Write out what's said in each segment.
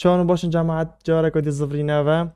چون باشن جماعت جاره كودي زفرينا و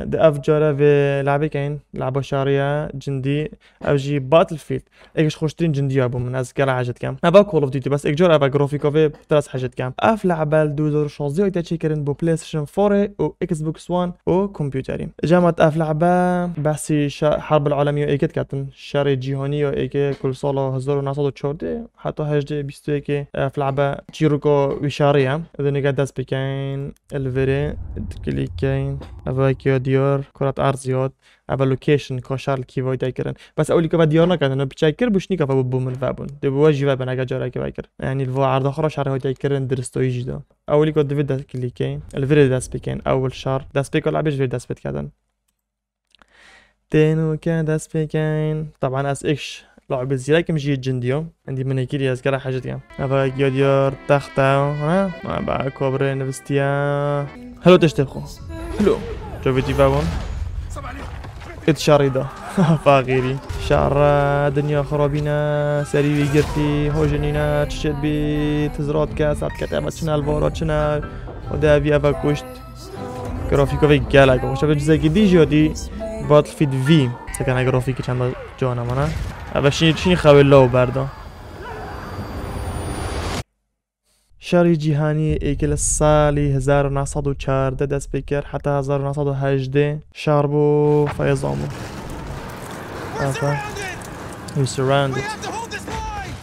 ده اف جاره في لعبه كاين لعبه شاريه جندي او جي باتل فيلد ايش خوشترين جندي ابو من از قال حاجات كام ابا كول اوف ديوتي بس اجور ابا جرافيكو في ثلاث حاجات كام اف لعبه 2016 ايتا تشيكرن بو بلاي ستيشن 4 و اكس بوكس 1 و كمبيوتري جامعة اف لعبه بحثي حرب العالميه ايكت كاتن شاري جهاني و ايكي كل سال 1914 حتى 18 اف لعبه تشيروكو وشاريه اذا نقعد داس بكاين الفيري كليكين افاكيو ديار كرة ارض زياد اول لوكيشن كاشار كيفاي تاكرن بس اولي كبا ديار نكردن انا بتشكر بوش نيكا فبو من فابون دي بواجي فابن اجا جارا كباكر يعني الفو عرض اخر شهر هاي تاكرن درستوي جدا اولي كود ديفيد داس كليكين الفيري داس بكاين اول شهر داس بيك ولا بيش فيري داس بيك كادن تينو كان داس بكاين طبعا اس اكش لعبة زي لكن مجي جنديو عندي من هيكيري أذكر حاجة كام أبا ديار تختة ها أبا كوبري نفستيا حلو تشتخو حلو شوفتي فاون اتشاريدا فاغيري شعر دنيا خرابينا سريوي جرتي هوجنينا تشت بي تزرات كاسات كتابة شنا الفورات شنا ودا في أبا كوشت جرافيكو في جالاكو شوف جزء جديد جدي باتل فيد في سكان جرافيكي چند جانا منا اول چی خواه لو بردا شهری جهانی ایکل سالی 1914 دست بکر حتی 1918 شهر بو فیضامو افا we surrounded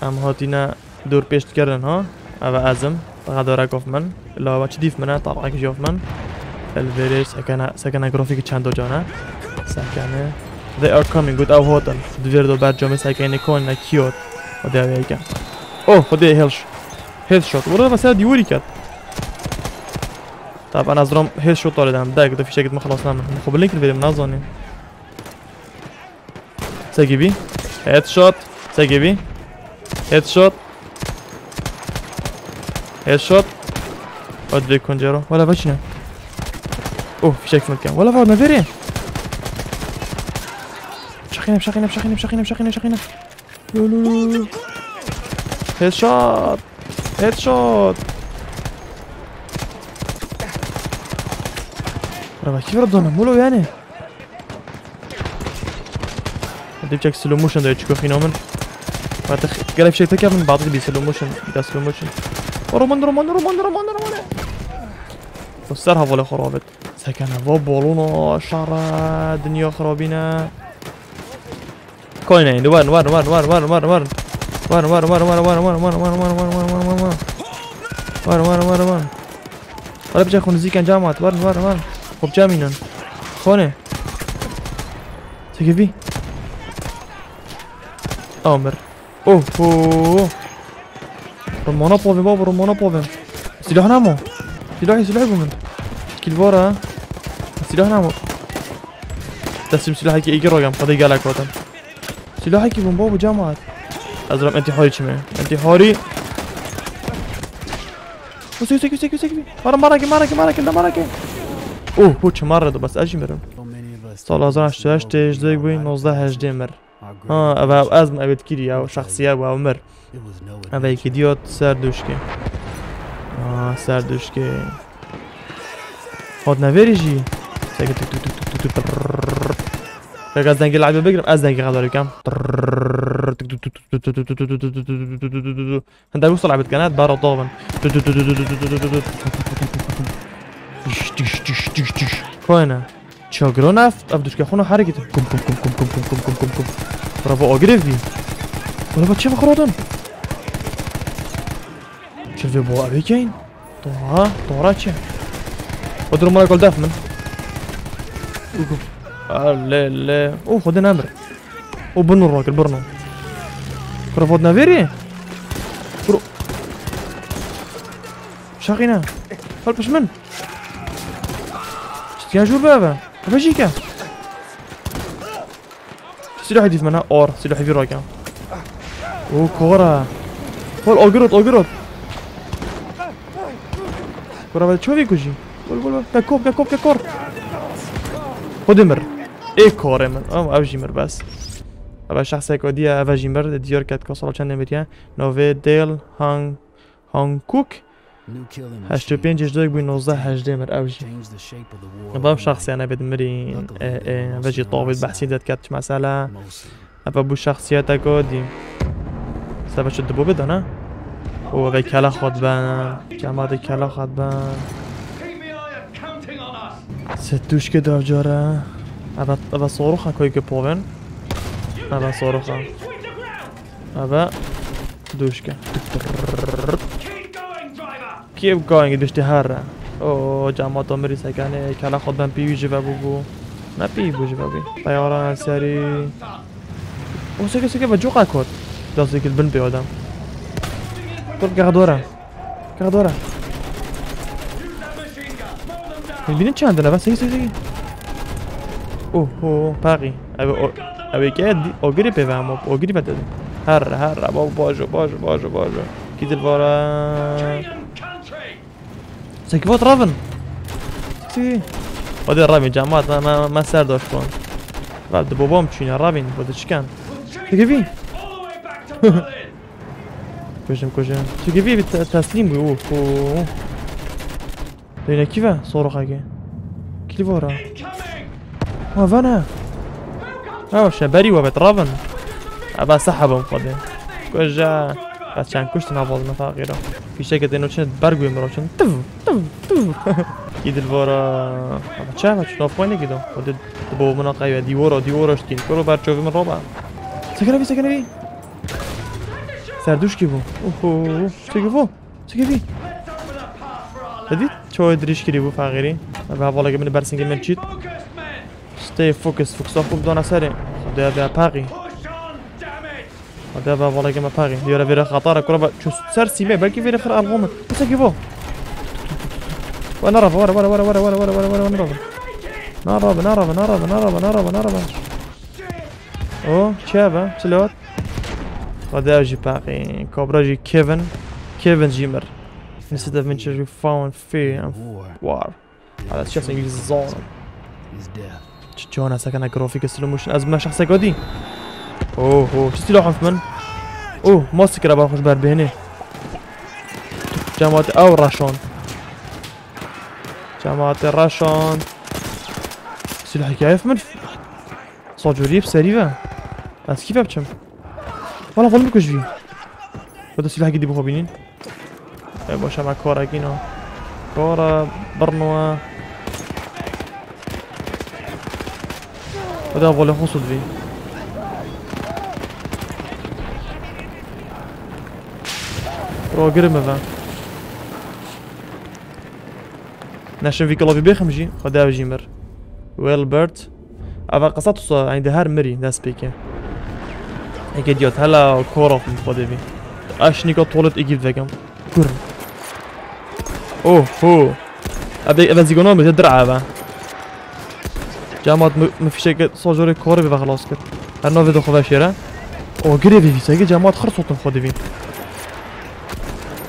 ام هاتینا دور پیشت کردن ها او ازم غداره گفت من لا چی دیف منه طبعا که جوف من الفيريس سكن جرافيك چند جانه سكنه they are coming with our hotel دویردو برجام سكنه کن نکیوت و دیوی کن اوه خدای هیل شات ورده مثلا دیوری کرد طبعا از رام هیل شات دادم داك ده فيش ما خلاص نعمل خب لينك الفيديو منظني ساجيبي هيد شوت ساجيبي هيد شوت هيد شوت ودي كونجيرو ولا فاشنا اوه فيش في مكان ولا فاض نفيري شخينا لولو هيد شوت راه كيف ردونا مولو يعني دي بشكل سلو موشن ده تشكو فينا من قال في شيء تكيف من بعض اللي سلو موشن ده سلو موشن رومان فسرها ولا خرابت سكن بابولونا شعر دنيا خرابينا كوين وين ولا بجا خون زي كان جامعات وين خب جامينن خونه سكيفي امر اوه رمانا بوفي بابا رمانا بوفي سلاح نامو سلاحي بومن كيلفورا سلاح نامو تسلم سلاحي كي ايجي روغم قضي قالك وطن سلاحي كي بوم بابا جامعات ازرم انتحاري چمه انتحاري سكي ماركي اوه هو چه مره دو بس اجي مرم سال 18 اجده بوين 19 اجده مر ها او ازم اوید کیری او شخصیه او مر او یکی دیات سردوشکه سردوشکه خود نویری جی بگه از دنگی لعبه بگیرم از دنگی قداری کم هنده بوصل لعبه كانت بارا طابن كوينه چاگرا نفت افدوش که خونه حرکت کم برافو آگریفی ولی با چه بخورادن چه وی با اوی کین دارا چه با درو مرا کل دف من لا اوه خود نمر او برنو راكل برنو برافو نافيري برو شاقينا فالبش من شتيا جور بابا فاجيكا سلاح يديف منها اور سلاح في راكا او كورة قول اوغروت كورة شو في كوجي قول كاكور خدمر ايه كورمن اوجيمر بس ابا شخصه کدیه اوجیمر دیار کت کاسال چند نمیتیه نوه دیل هانکوک 85 جدوك بين 19 هجدي مر اوجي بام شخصي انا بد مرين بجي طابت بحسين ذات كاتش مسألة ابا بو شخصيتك دي سبب شد بو بدنا و به کلا خود بان جماعت کلا خود بان ستوش که دو جاره ابا صاروخ کوی که پوون ابا صاروخ ابا دوش که keep going دوشتی هر او جماعت امری سکنه کلا خود بان پیوی جوا بو نه پیوی بو جوا بی طیاران سری او سکه بجوقه کد دستی که بن بیادم طب قاعد ورا میبینید چه عندنا بس سگی اوه باقی ابي قاعد اوغري بفهمه اوغري بدل هر باجو كيد الفورا سكفوت رافن سي ودي الرافن جامعات ما سار داش كون بعد بابام تشين الرافن بده شكان سكفي كوجم سكفي بالتسليم بي اوه لينا كيفا صاروخ هاكي كيلفورا فانا شبري وبترافن ابا سحبهم خدين كوجا بس كان كشت نافوز مفاقيرا في شيء كده انه شنت برقوي مروشن تف كيد الفورا ابا تشافا شنوف وين كده ودد تبو مناقيا دي ورا شتين كلو برشوف من ربع سكنبي سردوش كيفو اوه سكفو هدي شو دريش كريبو فاغيري ابا والله من برسنج من تشيت stay focus خوب دانا سري خدا بیا باقي خدا بیا والله كما باقي يورا فيرا خطر كره شو سر سيمه بلكي فيرا خر الغوم بس كيفو وانا رافا ورا نارا او شابه سلوت خدا جي باقي كوبرا جي كيفن جيمر instead of venture we found fear and war هذا شخص انجليزي الظالم جوانا سكنها جرافيك سلو موشن ازمه شخصك ودي اوه شتي لو حفمن ماسك راه باخذ بار بهني جماعة او راشون جماعة الراشون سلاح كيف من صاجوري بسريفه بس كيف بچم والله ظلم كوش في بده سلاح جديد بخو بينين باشا مع كورا كينو كورا برنوا وده أبغى له صدفي رو قرمه فا نشوف في كلابي بيخمجي خدا جيمر ويلبرت أبغى قصته عند هار مري ده سبيكه أكيد يات هلا كورا في خدا في أش نيكا طولت إجيب فيكم قرم اوه أبي زيجونو بتدرع فا جامعات ما في شيء صاجوري كوربي بخلاص كده هرنا فيديو خذا شيرة او قريبي في ساقي جامعات خرصوتن خذي في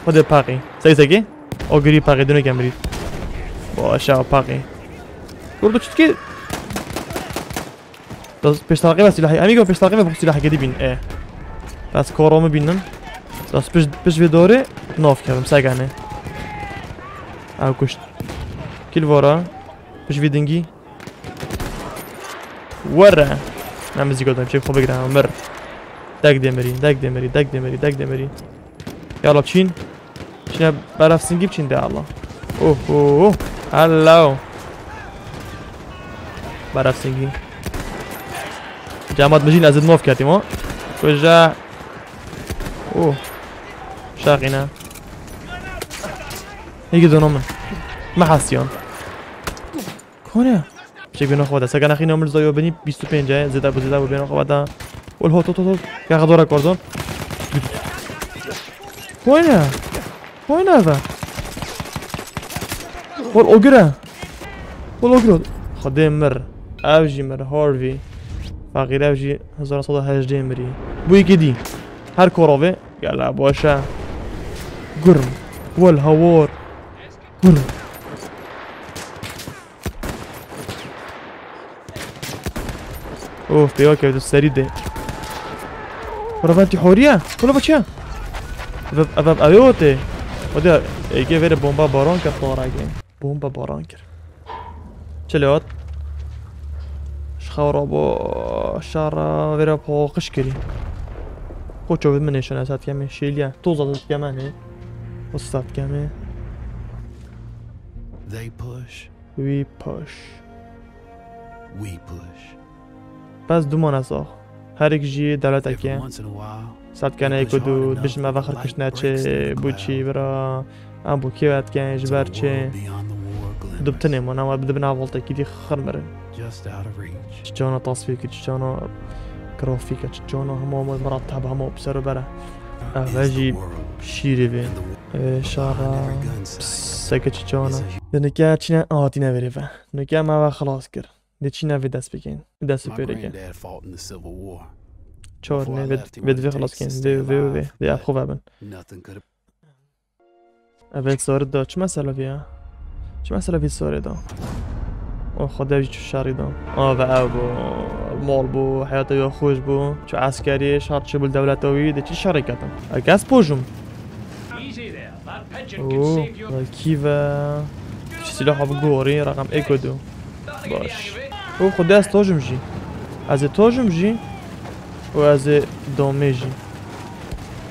خذي باقي ساقي او قريب باقي دوني كامريت باشا باقي قردو تشتكي بس بيشتغل بس سلاحي اميغو بيشتغل بس سلاحي كده بين ايه بس كورو بينن بس بيش في دوري نوف كرم ساقاني او كشت كيل فورا بيش في دنجي ورا نعم زي قدام شيء خوب بقرا مر داك دمري يلا تشين شنو بعرف سنجيب تشين ده الله اوه هلاو بعرف سنجي جامعات مجين ازد نوف كاتي ما وجا شاقنا هيك دونم ما حاسيون كونه شيء بينو خواده سكان أخي نعمل زاوية بني 25 جاي زيادة بينو خواده والهو تو يا خدورة كوردون وين هذا والأوجرة خدام مر أوجي مر هارفي فقير أوجي هزار صدا هجدي مري بوي كدي هر كوروفي يلا باشا قرم والهوار قرم اوف بيوكي بدو السريد ده ورفانتي حورية كله بچه اباب اويوتي وده ايجي فيري بومبا بارون كر طوراقين بومبا بارون كر چلوت شخورا بو شارا فيري بو قشكري خو شوف منيشن اسات كامي شيليا توزل كمان وسط كامي They push, we push we push. بس دومان اساخ هر یک جی دولت Every اکیه once in a while, سات کنه ایکو دو بجمع و آخر کشنه چه بوچی برا ام بو کیوت کنه جبر the چه world beyond the war دوبتنه glimmers, من اما بده بنا والتا کی دی خرمره just out of reach. چجانا تصفیق چجانا گرافیک چجانا همه مرتب همه بسر و بره Is the اوهجی world شیری بین and the شارا every gun sight سکه چجانا is a دنکه چینه آتی نویری و نکه ما خلاص کر دی چی نوی دست بکن دست My پیره کن granddad fought in the Civil War. چهار نه ود وی خلاص کن دی اب خوبه بن Nothing could have. اوید سارد دا چه مسئله بیا؟ چه مسئله بی سارد دا؟ او خدا چه شری دا؟ و او بو مال بو حیاته یا خوش بو چه عسکری شرط چه بول دولتاوی ده چی شری کردن؟ اگه پوجم اوه و کیوه چه سلاح ها بگوری رقم ایکو دو باش او خدا از تاجم جی از تاجم جی و از دامه جی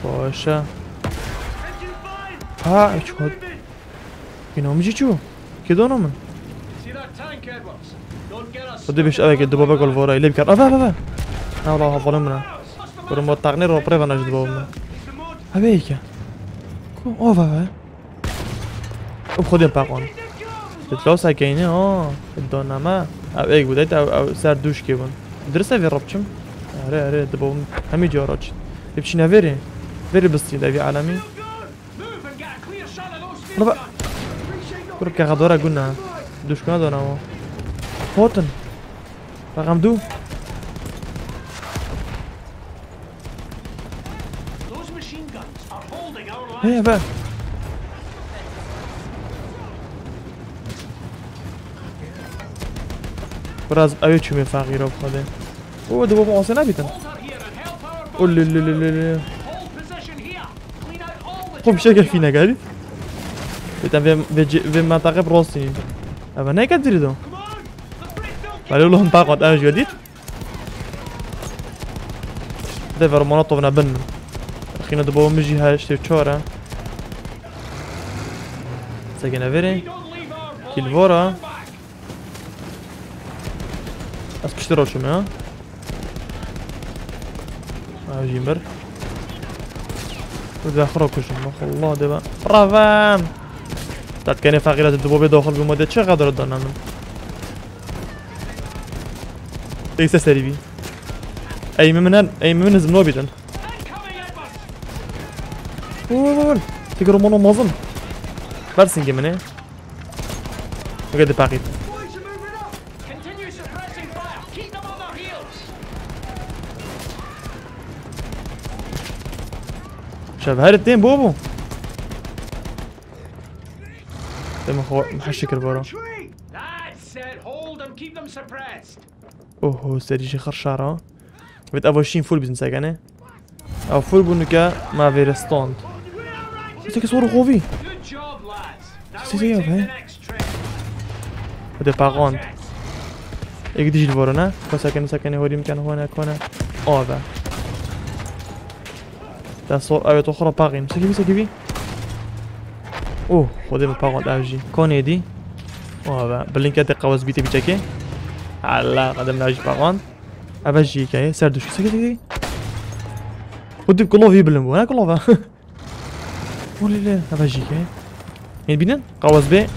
باشه ها چه خود اینا میجی چو؟ که دانم من خدا بیش اوه که دبابه گل وارای لیب کرد اوه اوه نه والله حفاظم منه برم با تقنیر رو پره ونش دبابه منه اوه ای که اوه اوه اوه خودیم پاقان تتلاوس هکینه دانمه او ایک بودید او سر دوش که بون درسته وی ربچم اره دبابه همی جا راچ بچی نویره ویری بستی دوی عالمی ربا برو که غداره گونه دوش کنه دانمه هاتن رقم دو هی با براز اوی چومی فقیر رو بخواده اوه دو بابا آسه نبیتن اولی لی لی لی لی خوب شکل فی نگردید بیتن وی منطقه براستی اوه نگرد دیری دو ولی اولو هم باقات اوش گردید ده فرمانات طبنا بن اخينا دو بابا مجي هاشتي وچاره ساقنا فيري كيل فورا از پشت رو شما ها جیمبر و داخل رو کشم الله دبا رافم داد کنه فقیرات دبابه داخل بماده چقدر دانم من ایسا سری بی ای ممنن زمنو بیدن اوه تیگرو منو مازم برسنگه منه مگه دپاقید شاف هارتين بوبو دم خو محشكر برا اوه سري شي خرشارة بيت افوشين فول بزن ساقانه او فول بونكا ما فيرستوند سيك صورو خوفي سيك هاي بده باغوند ايك ديجي الفورنا ساكنه هوري مكان هنا كونه اوه ده صور اوه اخرى باغين ساكيبي اوه خودم باغوند اوجي كوني دي اوه بلينكات قواز بيتي بيتشكي على قدم ناجي باغوند ابجي كاي سردوش ساكيبي ودي كلوفي بلمبو انا كلوفا ولي لا ابجي كاي يعني بينن قواز بي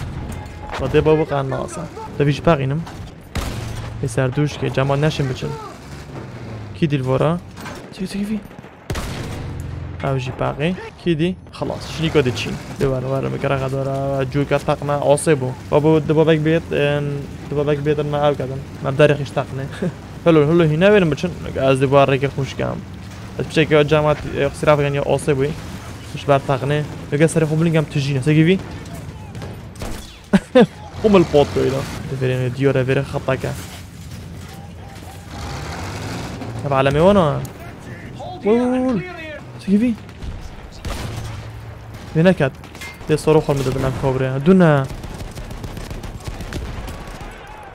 قد بابو قناصه تبيش باغينم سردوش كي جمال نشم بچن كي دي الفورا ساكيبي اوجي باقي كيدي خلاص شنيكو دي تشين دوار مكرا دورا جوكا طاقنا عصيبو بابو دبابك بيت ما او كدن ما بداري خش طاقنا هلو هنا وين بچن از دوار ريك خوش كام بشكل جامعه اقتراف يعني عصيبو مش بعد طاقنا يقا سري خوبلينغام تجينا سيجيبي قوم البوت كيلا دفرين ديورا فيري خطاكا تبع على ميوانا سيجيبي هناك ده صاروخ میده بنام کابره دونه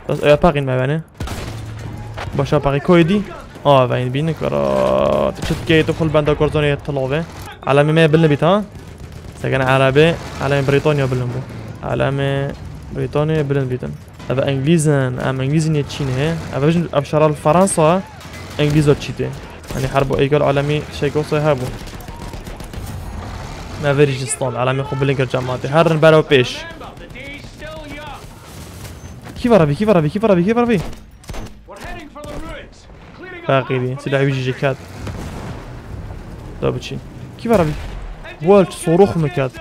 بس ایا باقین مبانه باشا باقی کویدی و این بینه کرا تشت کی تدخل بندا كورزوني طلابه علامه ما بالنبيت ها سكن عربي علامه بريطانيا بالنبو علامه بريطانيا بالنبيتن ابا انجليزن ام انجليزن يتشينه ابا بجن ابشار فرنسا انجليزو تشيته يعني حربوا اي قال عالمي شيكو صيهابو ما فيريج اسطان علامه خب لينكر جامعتي هرن بالاو بيش كيف عربي كيف عربي كيف عربي كيف عربي باقي لي سلاح يجي جيكات دابتشي كيف عربي والت صاروخ مكات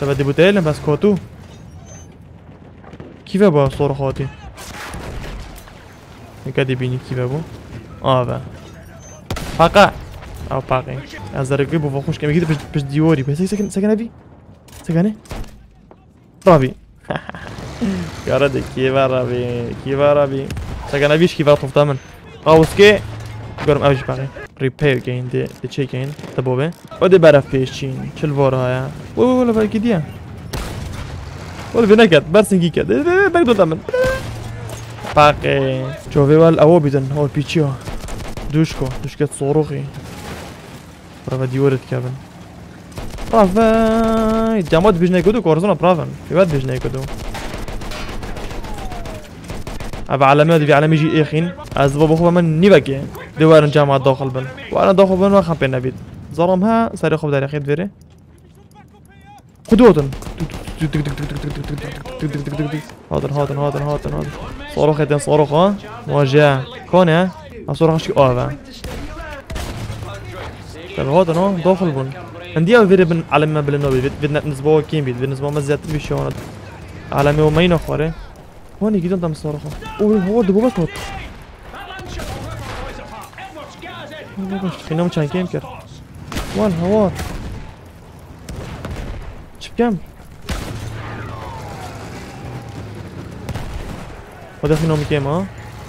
شبه دي بوتيل بس كوتو كيف با صاروخاتي مكاد يبيني كيف ابو با فقع او باقي از رقيب وفخوش كم كده بش ديوري بس سكن ابي سكنه رابي يا رد كيف عربي كيف عربي سكن ابيش كيف طفت من قاوسكي گرم اوج باقي ريبير گين دي چي گين تبوبه ودي برف پیشین چل وراها ولا باقي دي ولا بنكت برسنگي كده بقدر تمن باقي جوفي وال او بيدن هو بيچيو دوشكت صاروخي برافا ديورت كابن برافا جامات بيجني كدو كورزونا برافا في وقت بيجني كدو ابا علامات في علامه يجي اخين از بابا خو من نيبكي دوار جامعه داخل بن وانا داخل بن ما خبي نبيد زرمها سري خو بدار اخيد فيري خدوتن هذا صاروخ يدين صاروخ ها مواجهه كونه صاروخ شي اوفا طب هذا نو داخل بن عندي فيري بن علامه بالنوبي بدنا نسبوه كيم بيد بالنسبه ما زيادة بشون علامه ومين اخره هوني جدا دم الصاروخ هو دبو بس نط خلينا مشان كيم كر وان هوار شوف كم هذا خلينا كيم ها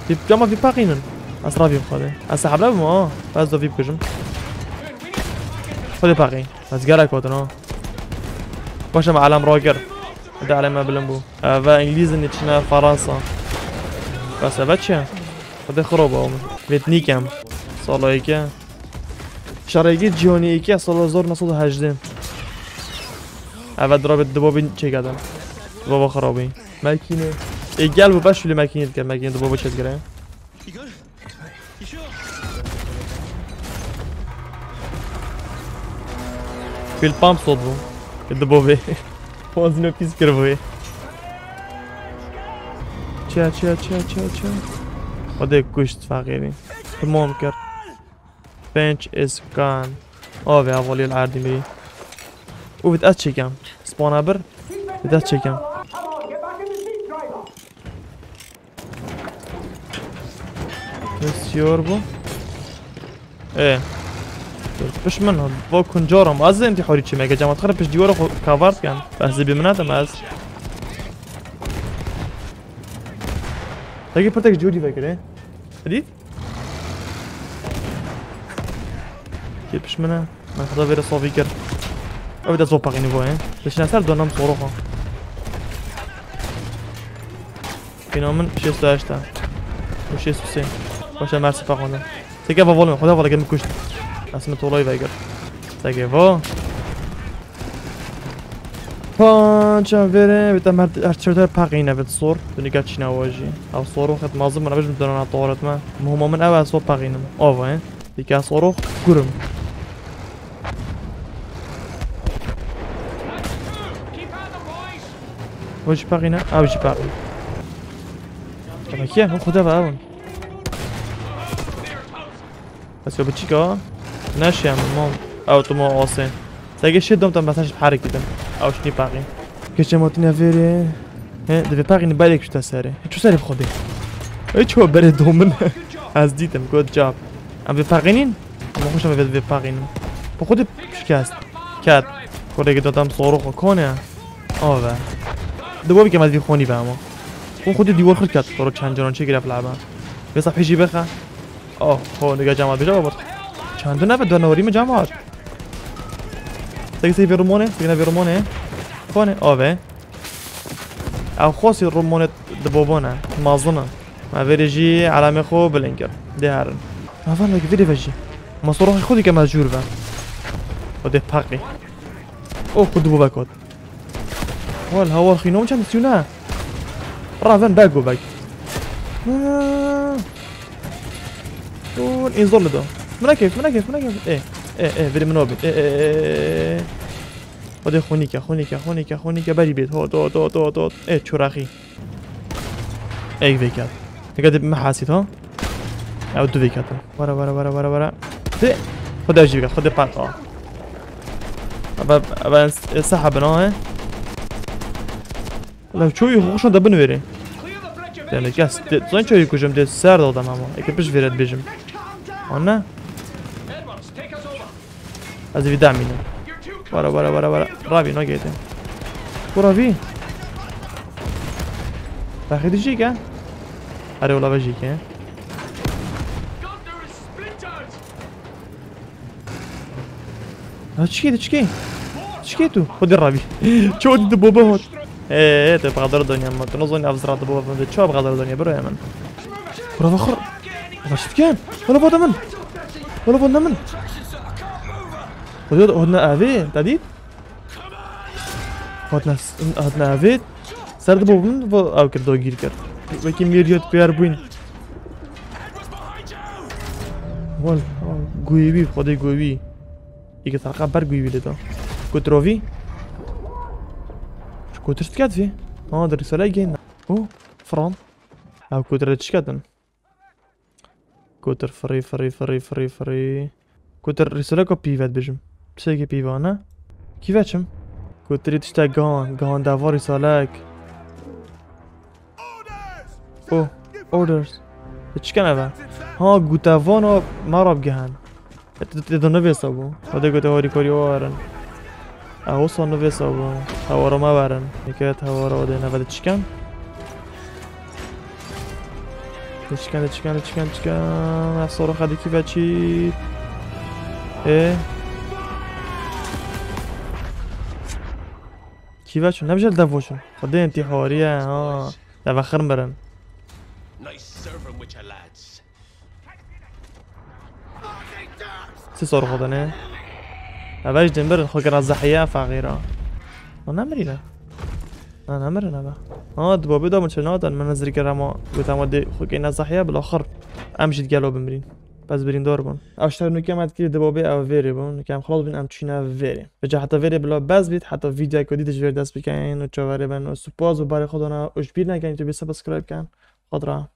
في كم في باقينن اسرع في خذ اسحب له ما بس في بكجم خذ باقي بس قالك وطن باش مع علم راجر ده علامة بلنبو و انجليزي نتشنا فرنسا بس بچه خده خرابه هم ویتنیکم سالایی که شرایگی جهانی که سال 1918 اول درابط دبابی چه کردن دبابا خرابی مکینه ایگل بو بش ولی مکینه کرد مکینه دبابا چه کرد فیل پامپ صد بو دبابی وزنه پیس کرده چه خدا کشت فقیری تمام کرد bench is gone آوه اولی العردی میری او بید از چکم سپانه بر بید از چکم بسیار بو بش من با کنجارم از انتی حوری چی میگه جماعت خراب پش دیوار خو کاورد کن بحثی بمناتم از تاگه پرتک جوری بگیره دید؟ که پش منه من خدا ویره صافی کرد او بید از باقی نگوه بش نسر دونم صاروخا اینا من 68 و 63 باشه مرسی فقانده تاگه والا خدا والا گرم کشت اسم طولای ویگر تاگه وا پانچم وره بیتا مرد ارچوتر پاقینه بید صور دونی که چی نواجی او صاروخ ات مازم منو بجم دونان طارت من مهما من او از پاقینم آوه دیگه صاروخ گرم وجه پاقینه او جی پاقینه اما کیه من خدا و اون بس یا بچی که نشیم مام او تو ما آسه ساگه شد دم تام بسش بحرك دیدم اوش نی باقی که ماتین افیره دوی باقی نباید کشت سره چو سری بخوده ای چو بره دومن از دیدم گود جاب ام وی باقینین اما خوشم وی باقینم با خود شکست کات کوره که دادم صاروخ کنه آوه دوباره که مدی خونی به اما اون خود دیوار خورد کرد برو چند جانان چه گرفت لعبه به صفحه جی بخه هو نگاه جماعت بجا بابا چند نفر دو نواریم جماعت تيجي في رمونة تيجي في رمونة خونه آوه او خوصي الرمونة دبوبونا مازنة ما فيريجي علامة خو بالانكر دي هارن ما فهم لك فيدي فجي ما صروحي خودي كما جوربا ودي باقي اوه خود دبوبا كود وال هوا خينوم كان سيونا رافن باقو باق اون انزل له منا كيف ايه فيدي منوبي ايه ودي خونيكا بري بيت هو دوت ايه شوراخي ايه فيكات تقعد محاسيت ها او دو فيكات ورا دي خد اجيبك خد باقة ابا سحب ها لا شوي خوشن دبن ويري يعني كاس زين شوي كوجم دي سار دادم اما اكيد بيش فيرد بيجم انا از في دعمينا ورا رافي ناقيتين ورافي باخد يجيك ها اري والله بجيك ها تشكيتو خد الرافي شو ودي دبوبه هون ايه تبغى غدر الدنيا ما تنظني افزر دبوبه فهمت شو ابغى غدر الدنيا برو يا من ورا فخر شفت كان ولا بود من هدنا افي تاديت هدنا افي سر دبوبه من او كردو گیر کرد وکی میریوت پیار بوین وال گویی خدای گویی ایگه تلقى بر گویی لیدا كوتروفي كوتر تكاد فيه در رسالة جينا او فران او كوتر تشكادن كوتر فري كوتر رسالة كو بيفات بجم بسيكي بيفانا كيفاتشم كوتر تشتا غان دافا رسالك او اوردرز تشكان افا ها غوتافانو ماراب جهان تدنو بيصابو هده قوتي هوري كوريوارن اهو صنو بيصابو هورا ما بارن نكات هورا ودينا فده تشكان احصارو خدي كيفا تشيت ايه كيفا شو نبجل دافوشو خدي انتي حوارية ها دافا خرمبرن سي صار خدنه أباش دنبر خكر الزحية فغيره أنا مرينا أنا مرينا با دبابي دا مشناتن من نظري كرامو قلت أمودي خكين الزحية بالآخر أمشيت قالوا بمرين بس برين دار بون أشتغل نكمل كتير دبابي أو فيري بون كم خلاص بين أمشينا فيري بجا حتى فيري بلا بس بيت حتى فيديو كودي تجبر دست بكين وتشوفي بن وسباز وباري خدنا وش بيرنا كان تبي سبسكرايب كان خضرا